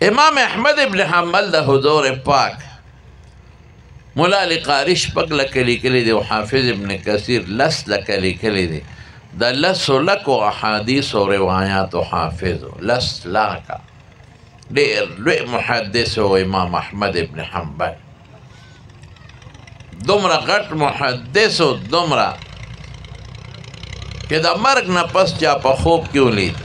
امام احمد ابن حنبل د حضور پاک مولا علی قاری شپږ لکه لیکلي دي او حافظ ابن کثیر لس لکه لیکلي دي د لسو لکو احادیث او روایاتو حافظ لس لاکه ډېر لوی محدث و امام احمد ابن حنبل دومره غټ محدث و دومره چې د مرګ نه پس چا په خوب کې ولید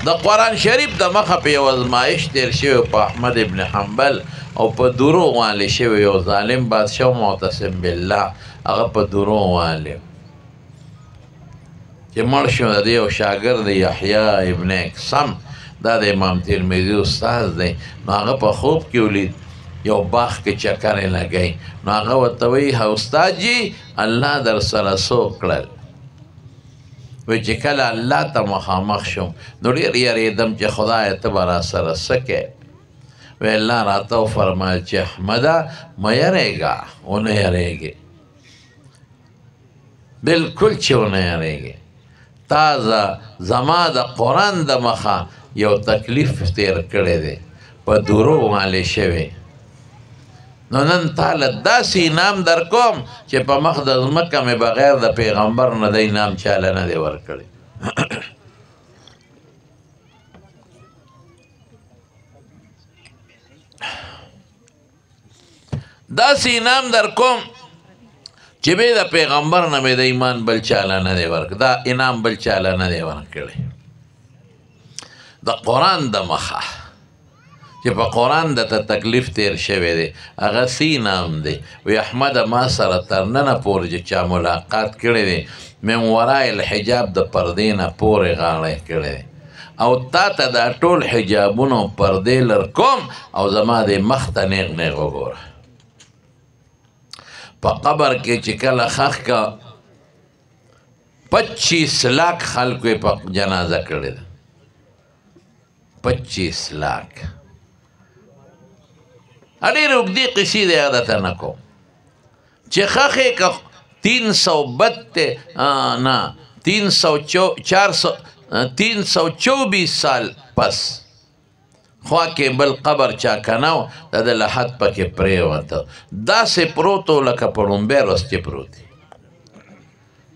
د قرآن شریف د مخه په یو ازمایش تیر شوی په احمد ابن حنبل او په دروغ والي شوی یو ظالم بادشاه معتصم بالله هغه په دروغ والي چې مړ شو د یو شاګرد یحیی ابن اقسم دا د امام ترمذي استاد دی نو هغه په خوب کې ولید یو باغ کې چکرې لګی نو هغه ورته وایي استاد جي الله در سره څه وکړل وی چې کله الله ته مخامخ شم نو ډېر یېرېدم چې خدایه ته به راسره څه کوې وی الله راته وفرمایل چې احمده مه یېرېږه ونه یېرېږې بلکل چې ونه یېرېږې تا زما د قرآن د مخه یو تکلیف تیر کړی دی په دروغ باندې شوی نو نن تاله داسې انعام در کوم چې په مخ د ځمکه مې بغیر د پیغمبر نه د انعام چاله نه دی ورکړی داسې انعام در کوم چې بې د پیغمبر نه مې د ایمان بل چاله نه دی ورکړی دا انعام بل چاله نه دی ورکړی د قرآن د مخه چې په قرآن د ته تکلیف تیر شوی دی هغه سی نام دی وی احمد ما سره تر ننه پورې چې چا ملاقات کړی دی من ورای الحجاب د پردې نه پورې غاړی کړی دی او تا ته دا ټول حجابونو پردې لر کوم او زما د مخ ته نیغ نیغ وګوره په قبر کې چې کله خښ کا 25 لاک خلکو یې په جنازه کړې ده 25 لاک ډېرې اوږدې قصې دی هغه درته نه کوم چې خښې که 324 سال پس خوا کې بل قبر چا کنه و د د لحد پکې پرېوته داسې پروت و لکه په ړومبی ورځ چې پروت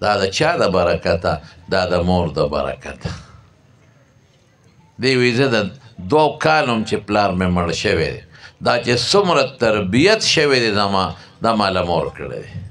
دا د چا د برکته دا د مور د برکته دی وی زه د 2 کالم چې پلار مې مړ شوی دی دا چې څومره تربیت شوی دی زما دا ماله مور کړی دی